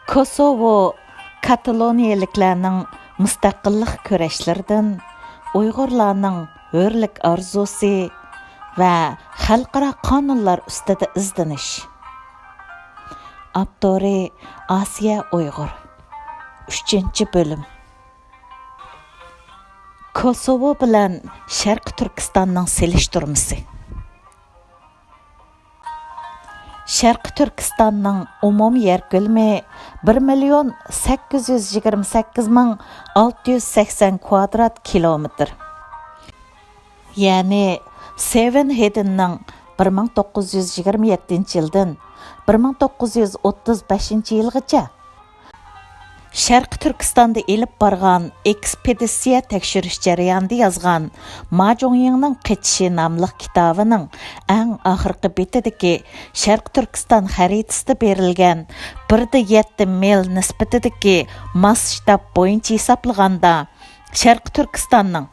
Kosovo Kataloniyaliklarning mustaqillik kurashlaridan Uyg'urlarning hurlik orzusi va xalqaro qonunlar ustida izdanish. Abdori Asiya Uyg'ur 3-bölüm. Kosovo bilan Sharq Turkistonning selishtirmasi. Sharq Turkistonning umum yer ko'lami 1,828,680 kvadrat kilometr. Ya'ni Seven Head'ning 1927-yildan 1935-yilgacha Sharq Turkistonda elib borgan ekspeditsiya tekshirish jarayonida yozgan Ma Zhongyingning Qechishi nomli kitobining eng oxirgi betidagi Sharq Turkiston xaritasida berilgan 1,7 mil nisbatidagi masshtab bo'yicha hisoblaganda Sharq Turkistonning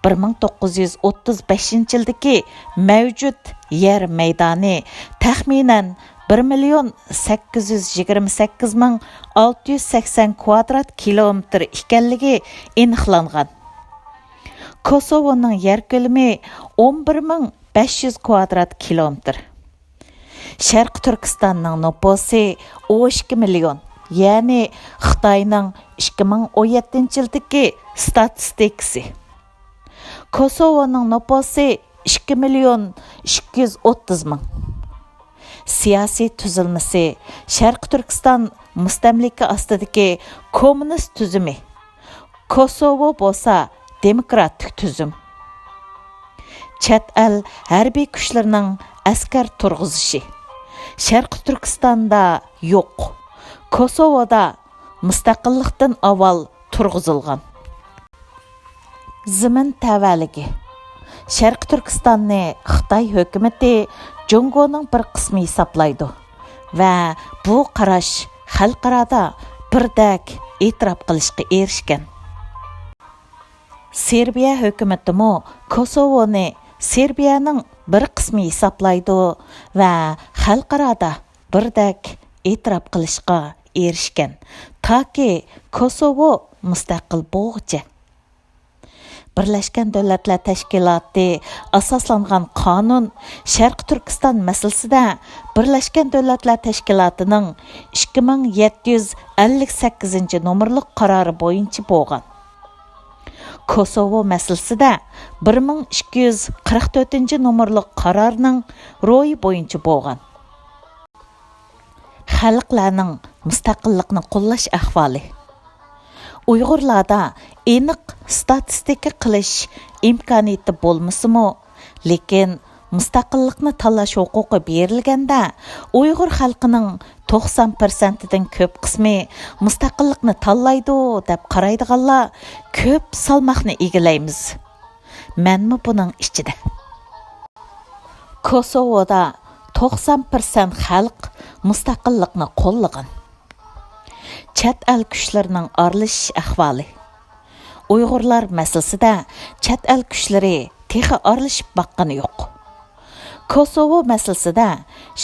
1935-yildagi mavjud yer maydoni taxminan 1,828,680 kvadrat kilometr ekanligi aniqlangan. Kosovoning yer ko'lami 11,500 kvadrat kilometr. Sharq Turkistonning nupusi 12 million, ya'ni Xitoyning 2017-yildagi statistikasi. Kosovoning nupusi 2,230,000. Siyosiy tuzilmasi Sharq Turkiston mustamlika ostidagi kommunist tuzumi. Kosovo bo'lsa demokratik tuzum. Chet el harbiy kuchlarining askar turg'izishi Sharq Turkistonda yo'q. Kosovoda mustaqillikdan avval turg'izilgan. Zimin tavaligi Sharq Turkistonni Xitoy hukumati Jungoning bir qismi hisoblaydi va bu qarash xalqarada birdak e'tirof qilishga erishgan. Serbiya hukumatimi Kosovoni Serbiyaning bir qismi hisoblaydi va xalqarada birdak e'tirof qilishga erishgan, toki Kosovo mustaqil bo'lguncha. Birlashgan Davlatlar Tashkiloti asoslangan qonun Sharq Turkiston masalasida Birlashgan Davlatlar Tashkilotining 2758 nomerli qarori bo'yicha bo'lgan. Kosovo masalasida 1244 nomerli qarorning ro'yi bo'yicha bo'lgan. Xalqlarning mustaqillikni qo'llash ahvoli. Uyg'urlarda aniq statistika qilish imkoniyati bo'lmasa-mu, lekin mustaqillikni tanlash huquqi berilganda Uyg'ur xalqining 90%dan ko'p qismi mustaqillikni tanlaydi deb qaraydiganlar ko'p salmoqni egallaymiz. Menmi buning ichida. Kosovoda 90% xalq mustaqillikni qo'llagan. Chet el kuchlarining aralashish ahvoli. Uyg'urlar masalasida chet el kuchlari texi aralashib baqqani yo'q. Kosovo masalasida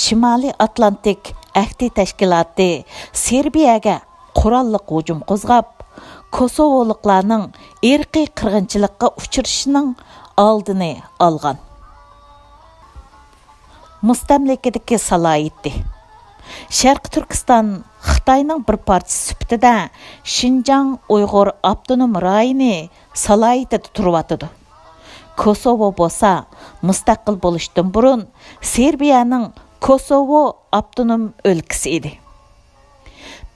Shimoliy Atlantik ahdi tashkiloti Serbiyaga qurolli hujum qo'zg'ab, Kosovoliklarning irqiy qirg'inchilikqa uchrashining oldini olgan. Mustamlikadagi salohiyati. Sharq Turkiston Xitoyning bir parchasi sifatida Xinjiang Uyg'ur avtonom rayoni salohiyatida turibdi. Kosovo bo'lsa mustaqil bo'lishdan burun Serbiyaning Kosovo avtonom o'lkasi edi.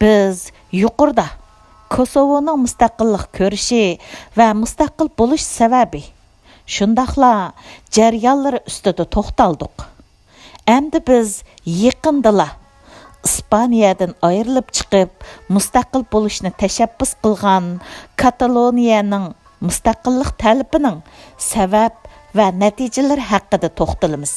Biz yuqorida Kosovoning mustaqillik ko'rishi va mustaqil bo'lish sababi, shundaqla jarayonlari ustida to'xtaldik. Endi biz yaqindala Ispaniyadan ayrilib chiqib, mustaqil bo'lishni tashabbus qilgan Kataloniyaning mustaqillik talabining sabab va natijalari haqida to'xtalamiz.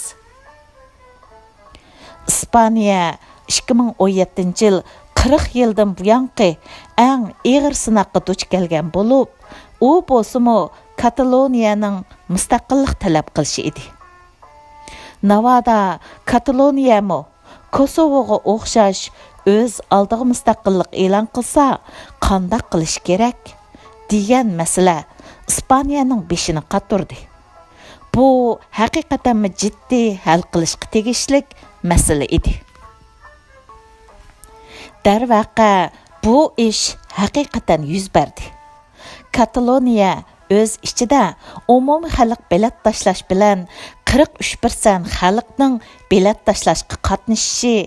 Ispaniya 2017-yil 40 yildan buyonqi eng og'ir sinoqqa duch kelgan bo'lib, u bo'lsa-mu Kataloniyaning mustaqillik talab qilishi edi. Navada Kataloniyami Kosovoga o'xshash o'z oldiga mustaqillik e'lon qilsa, qanday qilish kerak degan masala Ispaniyaning beshini qaturdi. Bu haqiqatan jiddiy hal qilishga tegishlik masala edi. Darvaqa bu ish haqiqatan yuz berdi. Kataloniya o'z ichida umumiy xalq bilet tashlash bilan 43% xalqning bilet tashlashga qatnashishi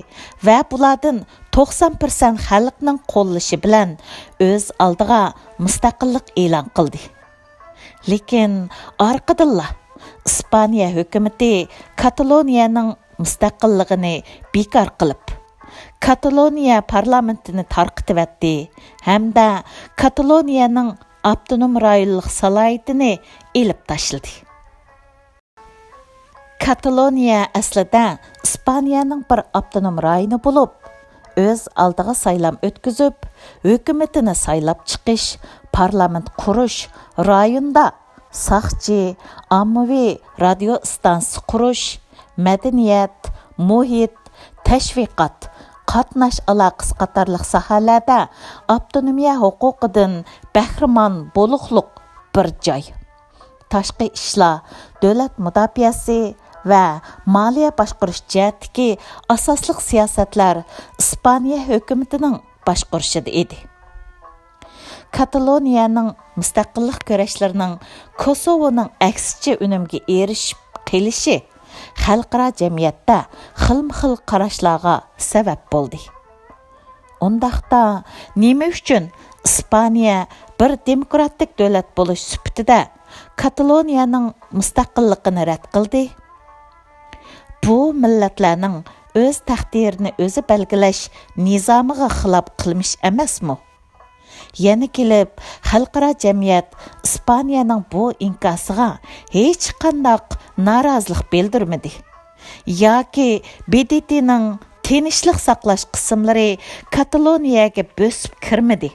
va bulardan 90% xalqning qo'llashi bilan o'z oldiga mustaqillik e'lon qildi. Lekin orqadilla Ispaniya hukumati Kataloniyaning mustaqilligini bekor qilib, Kataloniya parlamentini tarqitib etdi hamda Kataloniyaning avtonom rayonlik salohiyatini elib tashladi. Kataloniya aslida Ispaniyaning bir avtonom rayoni bo'lib, o'z oldiga saylam o'tkazib, hukumatini saylab chiqish, parlament qurish, rayonda saqchi, ommaviy radio stansiyasi qurish, madaniyat, muhit, tashviqot, qatnash aloqasi qatorliq sohalarda avtonomiya huquqidan bahramon bo'liqliq bir joy. Tashqi ishlar, davlat mudofaasi va moliya boshqarish jihatdagi asosliq siyosatlar Ispaniya hukumatining boshqarishida edi. Kataloniyaning mustaqillik kurashlarining Kosovoning aksicha unumga erishib qelishi xalqaro jamiyatda xilma-xil qarashlarga sabab bo'ldi. Undaqda nima uchun Ispaniya bir demokratik davlat bo'lish sifatida Kataloniyaning mustaqilligini rad qildi? Bu millatlarning o'z taqdirini o'zi belgilash nizomiga xilof qilmish emasmi? Yana kelib, xalqaro jamiyat Ispaniyaning bu inkosiga hech qanday norozilik bildirmadi. Yoki BDTning tinchlik saqlash qismlari Kataloniyaga bosib kirmadi.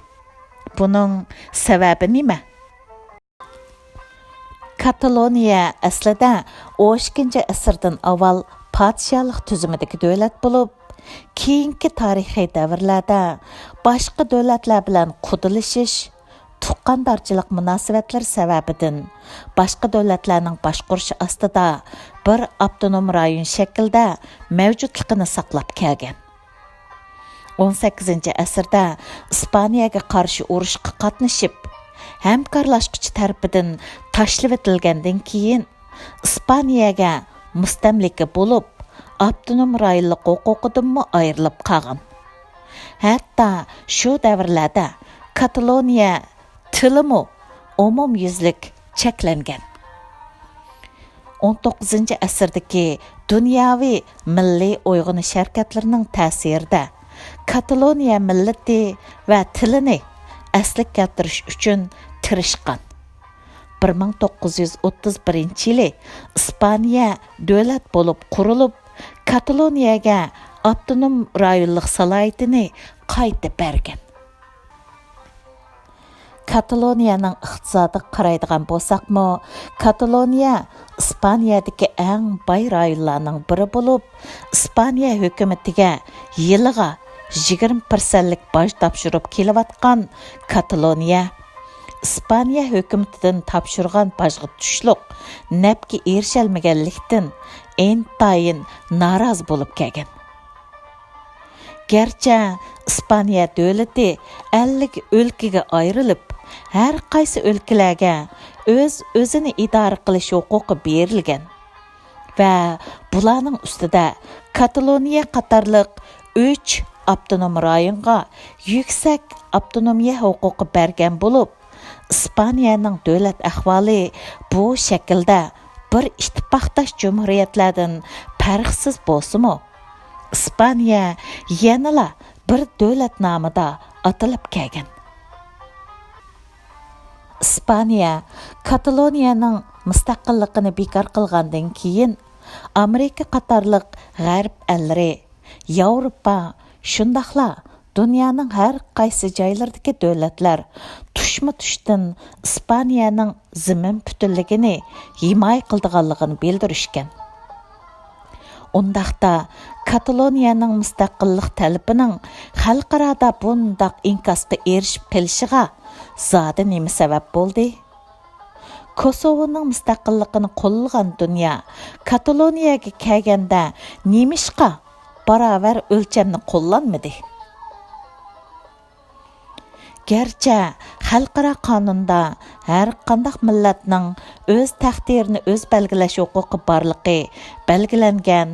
Buning sababi nima? Kataloniya aslida 12-asrdan avval podshohlik tuzumidagi davlat bo'lib, keyingi tarixiy davrlarda boshqa davlatlar bilan qudilishish, tuqqandarchilik munosabatlar sababidan boshqa davlatlarning boshqarishi ostida bir avtonom rayon shaklida mavjudligini saqlab kelgan. 18-asrda Ispaniyaga qarshi urushga qatnashib, hamkorlashuvchi tarafidan tashlab etilgandan keyin Ispaniyaga mustamlika bo'lib, avtonom rayonlik huquqidan ayrilib qolgan. Hatto shu davrlarda Kataloniya tilimi umumyuzlik cheklangan. 19-asrdagi dunyoviy milliy uyg'onish harakatlarining ta'sirida Kataloniya millati va tilini asli keltirish uchun tirishgan. 1931-yili Ispaniya davlat bo'lib qurilib, Kataloniyaga avtonom rayonlik salohiyatini qayta bergan. Kataloniyaning iqtisodiga qaraydigan bo'lsaqmi, Kataloniya Ispaniyadagi eng boy rayonlarning biri bo'lib, Ispaniya hukumatiga yiliga 20%lik boj topshirib kelayotgan Kataloniya Ispaniya hukumatidan topshirgan bojga tushliq nafga erishalmaganlikdan intayin norozi bo'lib kelgan. Gerçi Ispaniya davlati 50 o'lkaga ayrilib, har qaysi o'lkalarga o'zini idora qilish huquqi berilgan va bularning ustida Kataloniya qatorliq 3 avtonom rayonga yuksak avtonomiya huquqi bergan bo'lib, Ispaniyaning davlat ahvoli bu shaklda bir ittifoqdosh jumhuriyatlardan farqsiz bo'lsa-mu, Ispaniya yanala bir davlat nomida atalib kelgan. Ispaniya Kataloniyaning mustaqilligini bekor qilgandan keyin Amerika qatorliq g'arb ellari, Yevropa, shundaqla dunyoning har qaysi joylaridagi davlatlar tushma-tushdan Ispaniyaning zamin butunligini himoya qildiganligini bildirishgan. Ondaqda Kataloniyaning mustaqillik talabining xalqarada bundaq inkasga erishib kelishiga zodi nima sabab bo'ldi? Kosovoning mustaqilligini qo'llagan dunyo Kataloniyaga kelganda nemishqa barobar o'lchamni qo'llanmadi? Gerçi xalqaro qonunda har qanday millatning o'z taqdirini o'z belgilash huquqi borligi belgilangan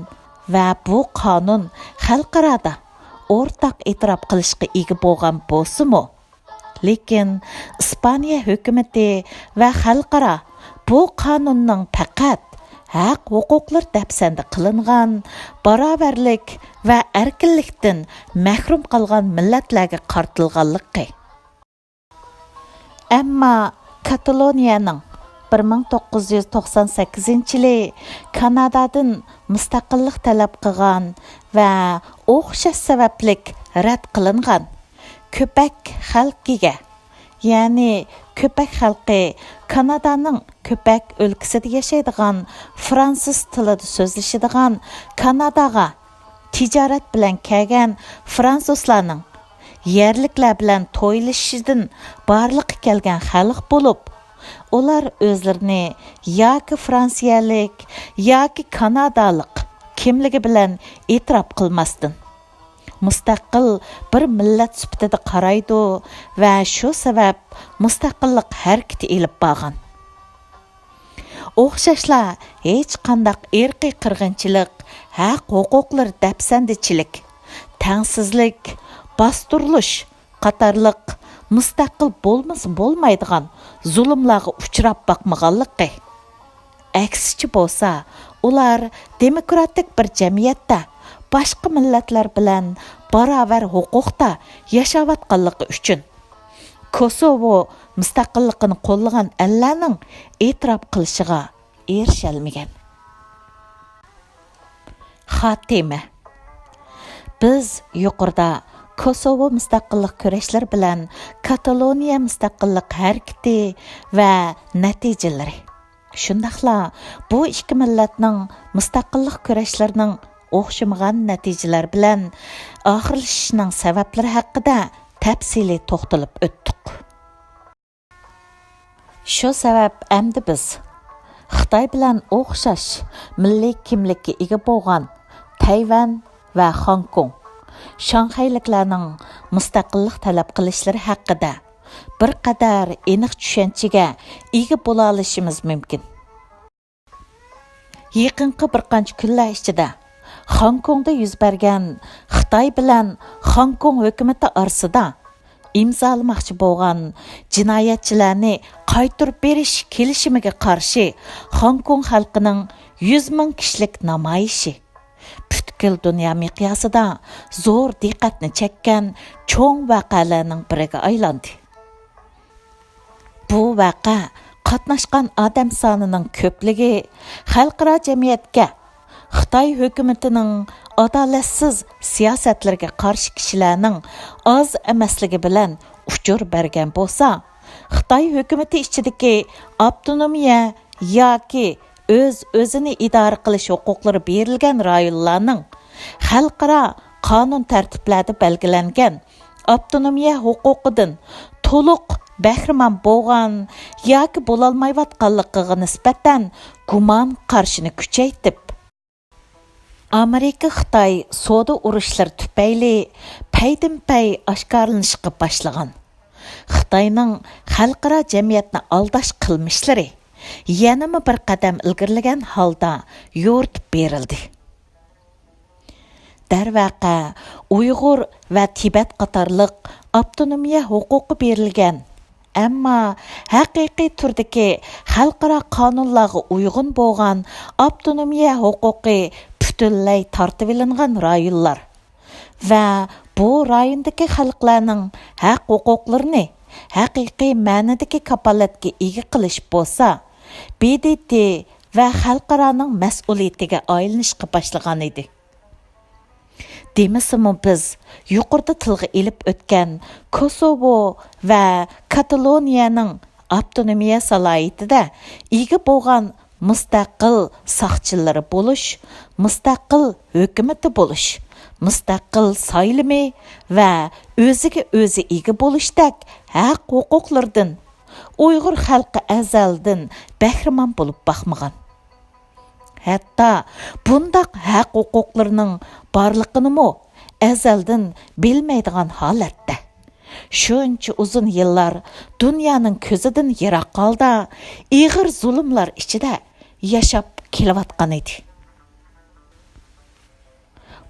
va bu qonun xalqarada o'rtaq e'tirof qilishga ega bo'lgan bo'lsa-mu, lekin Ispaniya hukumati va xalqaro bu qonunning faqat haq huquqlar dafsanda qilingan, barobarlik va erkinlikdan mahrum qolgan millatlarga qartilganligi. Ammo Kataloniyaning 1998-yili Kanadadan mustaqillik talab qilgan va o'xshash sabablik rad qilingan ko'pak xalqiga, ya'ni ko'pak xalqi Kanadaning ko'pak o'lkasida yashaydigan, fransuz tilida so'zlashadigan, Kanadaga tijorat bilan kelgan fransuzlarning yerliklar bilan to'ylashidan barliqqa kelgan xalq bo'lib, ular o'zlarini yoki fransiyalik yoki kanadalik kimligi bilan e'tirof qilmasdan mustaqil bir millat sifatida qaraydi va shu sabab mustaqillik harakati elib borgan. O'xshashlar hech qanday irqiy qirg'inchilik, haq huquqlar dafsandichilik, tangsizlik, basturluş qatarlıq mustaqil bo'lmaydigan zulmlarga uchrab baqmaganligi. Aksichi bo'lsa, ular demokratik bir jamiyatda boshqa millatlar bilan barobar huquqda yashayotganligi uchun Kosovo mustaqilligini qo'llagan ellarning e'tirof qilishiga erishalmagan. Xotima. Biz yuqorida Kosovo mustaqillik kurashlar bilan Kataloniya mustaqillik harakati va natijalari. Shundaqla bu ikki millatning mustaqillik kurashlarining o'xshamagan natijalar bilan oxirlashishining sabablari haqida tafsili to'xtalib o'tdik. Shu sabab endi biz Xitoy bilan o'xshash milliy kimlikka ega bo'lgan Tayvan va Hong Kong Shanxayliklarning mustaqillik talab qilishlari haqida bir qadar aniq tushunchaga ega bo'la olishimiz mumkin. Yaqinqi bir qancha kunlar ichida Hong Kongda yuz bergan Xitoy bilan Hong Kong hukumati orasida imzolamoqchi bo'lgan jinoyatchilarni qaytarib berish kelishimiga qarshi Hong Kong xalqining 100 ming kishilik namoyishi butkul dunyo miqyosida zo'r diqqatni chekkan cho'ng voqealarning biriga aylandi. Bu voqea qatnashgan odam sonining ko'pligi xalqaro jamiyatga Xitoy hukumatining adolatsiz siyosatlarga qarshi kishilarning oz emasligi bilan uchur bergan bo'lsa, Xitoy hukumati ichidagi avtonomiya yoki o'zini idora qilish huquqlari berilgan rayonlarning xalqaro qonun tartiblarida belgilangan avtonomiya huquqidan to'liq bahramand bo'lgan yoki bo'lolmayotganligiga nisbatan gumon qarshini kuchaytirib, Amerika Xitoy savdo urushlari tufayli paydin-pay oshkorlanishga boshlagan Xitoyning xalqaro jamiyatni aldash qilmishlari yanama bir qadam ilgirlagan holda yo'rtib berildi. Darvaqa Uyg'ur va Tibet qatorliq avtonomiya huquqi berilgan, ammo haqiqiy turdagi xalqaro qonunlarga uyg'un bo'lgan avtonomiya huquqi butunlay tortib olingan rayonlar va bu rayondagi xalqlarning haq huquqlarini haqiqiy ma'nodagi kapolatga ega qilish bo'lsa, BDT va xalqaroning mas'uliyatiga aylanishga boshlagan edi. Demasimi biz yuqorida tilga ilib o'tgan Kosovo va Kataloniyaning avtonomiya salohiyatida ega bo'lgan müstaqil saqchilari bo'lish, müstaqil hökuməti bo'lish, müstaqil saylimi va o'ziga o'zi ega bo'lishdek haq huquqlardan Uyg'ur xalqi azaldan bahramand bo'lib baxmagan. Hatto bundaq haq huquqlarning barligini azaldan bilmaydigan holatda shuncha uzun yillar dunyoning ko'zidan yiroq holda ig'ir zulmlar ichida yashab kelayotgan edi.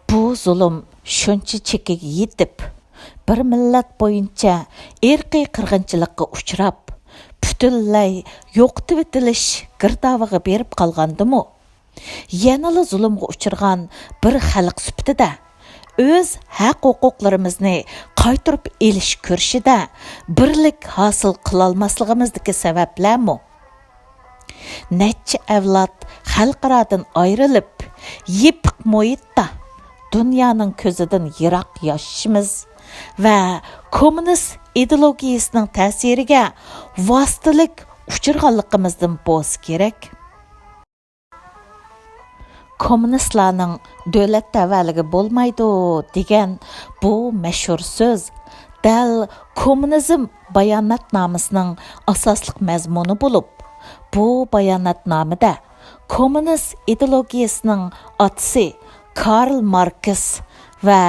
Bu zulm shuncha chekiga yetib, bir millat bo'yicha irqiy qirg'inchilikqa uchrab, butunlay yo'qotib etilish girdoviga berib qolgandimi? Yanala zulmga uchirgan bir xalq sifatida o'z haq huquqlarimizni qaytarib elish kurshida birlik hosil qilolmasligimizdagi sabablarmi? Necha avlod xalqaradan ayrilib, yepiq muhitda dunyoning ko'zidan yiroq yashashimiz va kommunist ideologiyasining ta'siriga vositalik uchirganligimizdan bo'lsa kerak. Kommunistlarning davlat tavalligi bo'lmaydi degan bu mashhur so'z dal kommunizm bayonotnomasining asosli mazmuni bo'lib, bu bayonotnomada kommunist ideologiyasining otasi Karl Marx va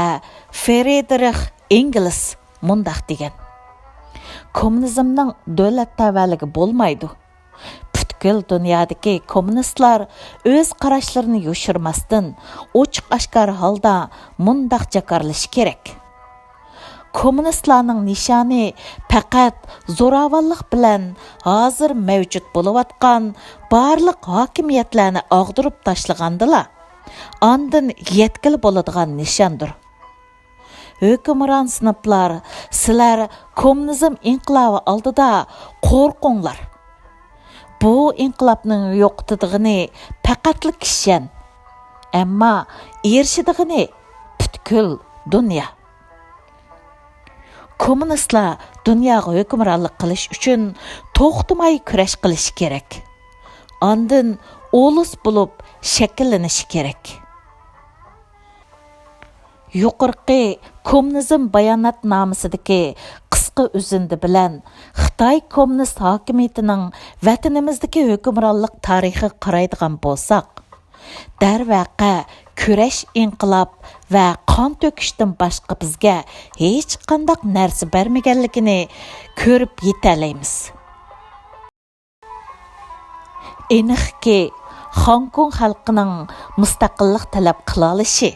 Friedrich Engels mundaq degan: kommunizmning davlat tavalligi bo'lmaydi. Butkul dunyodagi kommunistlar o'z qarashlarini yoshirmasdan ochiq oshkor holda mundaq jakarlashi kerak: kommunistlarning nishoni faqat zo'ravonlik bilan hozir mavjud bo'layotgan barliq hokimiyatlarni og'dirib tashlagandila ondan yetkili bo'ladigan nishondir. Hükümran sınıflar, sizler kommunizm inqilobi oldida qo'rqinglar. Bu inqilobning yo'qotadiğini faqatli kishan, ammo erishidigini butkul dunyo. Kommunistlar dunyoga hukmronlik qilish uchun to'xtamay kurash qilish kerak. Ondan ulus bo'lib shakllanishi kerak. Yuqorqi kommunizm bayonotnomasidagi qisqa o'zindi bilan Xitoy kommunist hokimiyatining vatanimizdagi hukmronlik tarixi qaraydigan bo'lsak, darvaqa kurash, inqilob va qon to'kishdan boshqa bizga hech qanday narsa bermaganligini ko'rib yetalaymiz. Aniqki, Hong Kong xalqining mustaqillik talab qila olishi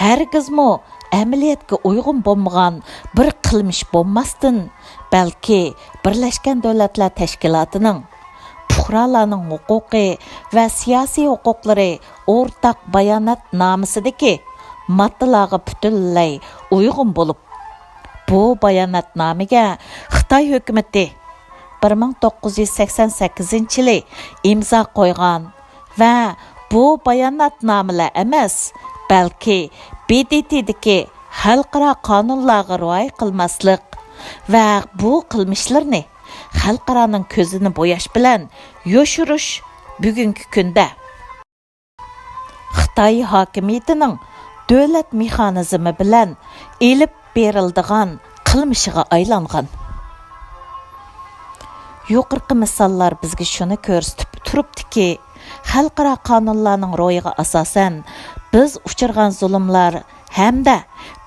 hargizmi amaliyotga uyg'un bo'lmagan bir qilmish bo'lmasdan, balki Birlashgan Davlatlar Tashkilotining fuqarolarning huquqi va siyosiy huquqlari o'rtaq bayonotnomasidagi moddalarga butunlay uyg'un bo'lib, bu bayonotnomaga Xitoy hukumati 1988-yili imzo qo'ygan va bu bayonotnomalar emas, balki BDT'dagi xalqaro qonunlarga rioya qilmaslik va bu qilmishlarni xalqaroning ko'zini bo'yash bilan yoshirish bugungi kunda Xitoy hokimiyatining davlat mexanizmi bilan elib berildigan qilmishiga aylangan. Yuqorqi misollar bizga shuni ko'rsatib turibdiki, xalqaro qonunlarning ro'yiga asosan biz uchirgan zulmlar hamda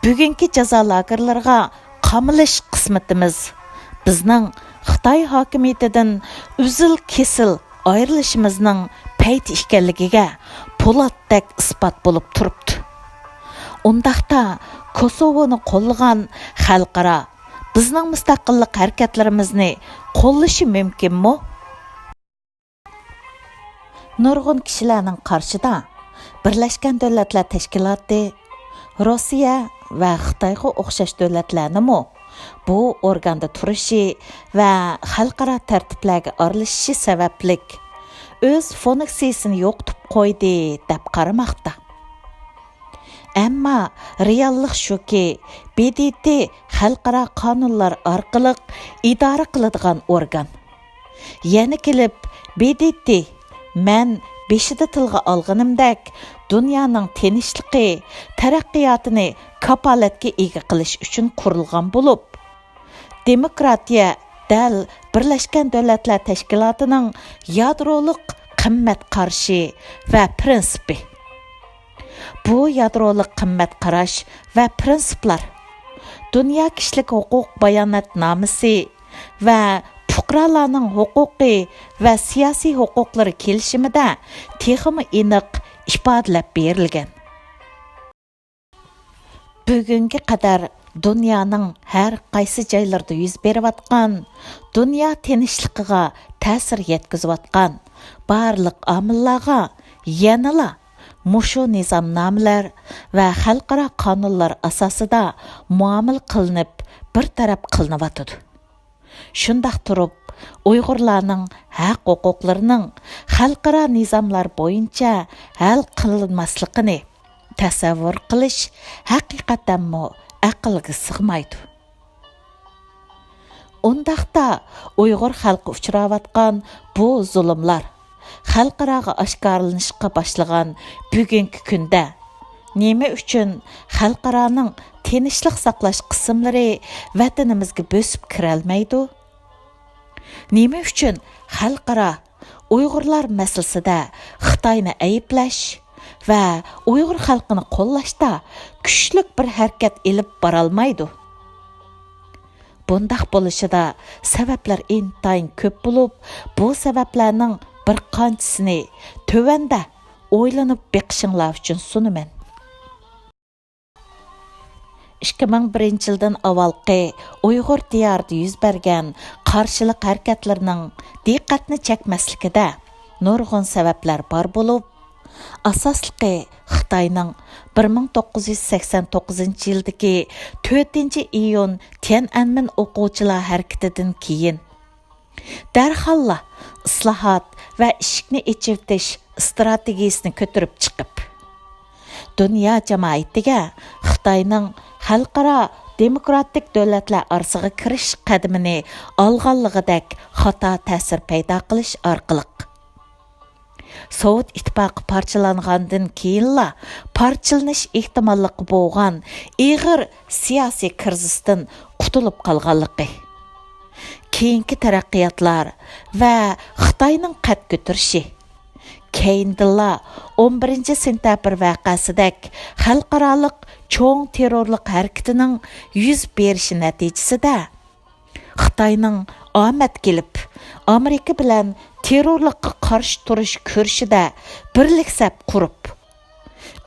bugungi jazo lagerlariga qamilish qismatimiz bizning Xitoy hokimiyatidan uzil-kesil ayrilishimizning payti ekanligiga po'latdek isbot bo'lib turibdi. Undaqda Kosovoni qo'llagan xalqaro bizning mustaqillik harakatlarimizni qo'llashi mumkinmi? Nurg'un kishilarning qarshida Birlashgan Davlatlar Tashkiloti, Rossiya va Xitoyga o'xshash davlatlarni bu organda turishi va xalqaro tartiblarga aralashishi sabablik o'z funksiyasini yo'qotib qo'ydi deb qaramoqda. Ammo reallik shuki, BDT xalqaro qonunlar orqali idora qiladigan organ. Yana kelib BDT Mən beshida tilga olganimdek, dunyoning tinchligi, taraqqiyotini kapolatga ega qilish uchun qurilgan bo'lib, demokratiya dal Birlashgan Davlatlar Tashkilotining yadroliq qimmat qarshi va prinsipi. Bu yadroliq qimmat qarash va prinsiplar Dünya Kishilik Huquq Bayonotnomasi va fuqarolarning huquqiy va siyosiy huquqlari kelishimida texmi aniq ifodalab berilgan. Bugunga qadar dunyoning har qaysi joylarida yuz berayotgan, dunyo tinchligiga ta'sir yetkazayotgan barliq omillarga yanala mushu nizomnomalar va xalqaro qonunlar asosida muomala qilinib, bir taraf qilinayotdi. Shundaq turib, Uyg'urlarning haq-huquqlarining xalqaro nizomlar bo'yicha hal qilinmasligini tasavvur qilish haqiqatanmi aqlga sig'maydi. Undaqda Uyg'ur xalqi uchrayotgan bu zulmlar xalqaroga oshkorlanishga boshlagan bugungi kunda nima uchun xalqaroning tinchlik saqlash qismlari vatanimizga bosib kirolmaydi? Nima uchun xalqaro Uyg'urlar masalasida Xitoyni ayblash va Uyg'ur xalqini qo'llashda kuchli bir harakat elib borolmaydi? Bundaq bo'lishida sabablar intayin ko'p bo'lib, bu sabablarning bir qanchisini tövanda o'ylanib beqishinglar uchun sunaman. 2001 yildan avvalgi Uyg'ur diyorida yuz bergan qarshilik harakatlarining diqqatni chekmasligida nurg'un sabablar bor bo'lib, asosligi Xitoyning 1989 yildagi 4-iyun Tiananmen o'quvchilar harakatidan keyin darhol islohot va ishikni echirtish strategiyasini ko'tarib chiqib, dunyo jamoatiga Xitoyning xalqaro demokratik davlatlar orasiga kirish qadamini olganligidek xato ta'sir paydo qilish orqali Sovet ittifoqi parchalangandan keyinla parchalanish ehtimolligi bo'lgan ig'ir siyosiy krizisdan qutulib qolganligi, keyingi taraqqiyotlar va Xitoyning qad ko'tarishi, keyindilla 11 sentabr vaqasidek xalqaroliq cho'ng terrorlik harakatining yuz berishi natijasida Xitoyning omad kelib, Amerika bilan terrorlikqa qarshi turish kurashida birlik saf qurib,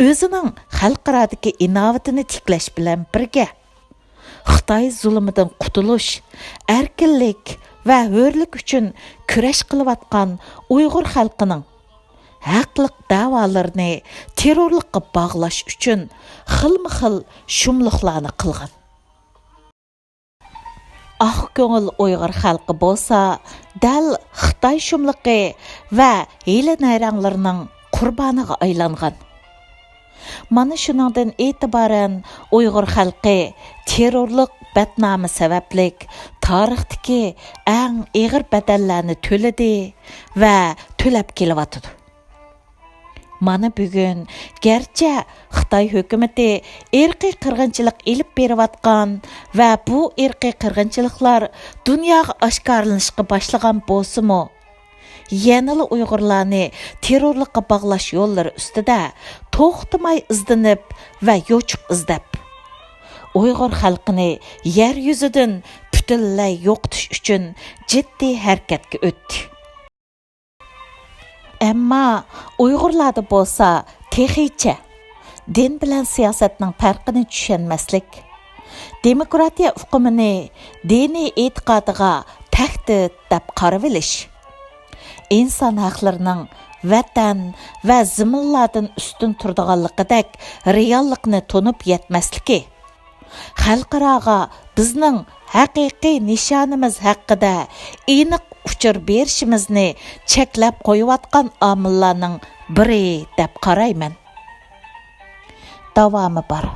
o'zining xalqarodagi inovatini tiklash bilan birga Xitoy zulmidan qutulish, erkinlik va hurlik uchun kurash qilayotgan Uyg'ur xalqining haqliq da'volarini terrorlikqa bog'lash uchun xilma-xil shumliqlarni qilgan. Oq ko'ngil Uyg'ur xalqi bo'lsa, dal Xitoy shumliqi va hiyla nayranglarining qurboniga aylangan. Mana shuningdan e'tiboran Uyg'ur xalqi terrorlik badnomi sabablik tarixdagi eng og'ir badallarni to'ladi va to'lab kelyapti. Mana bugun garchi Xitoy hukumati irqiy qirg'inchilik elib berayotgan va bu irqiy qirg'inchiliklar dunyoga oshkorlanishga boshlagan bo'lsa-mu, yanada Uyg'urlarni terrorlikqa bog'lash yo'llari ustida to'xtamay izlanib va yo'chiq izlab, Uyg'ur xalqini yer yuzidan butunlay yo'qotish uchun jiddiy harakatga o'tdi. Ammo Uyg'urlarda bo'lsa, texicha din bilan siyosatning farqini tushunmaslik, demokratiya uqumini diniy e'tiqodiga tahdid deb qarab olish, inson haqlarining vatan va ziminlardan ustun turadiganligidek reallikni tunib yetmasligi, xalqaroga bizning haqiqiy nishonimiz haqida aniq uchur berishimizni cheklab qo'yayotgan omillarning biri deb qarayman. Davomi bor.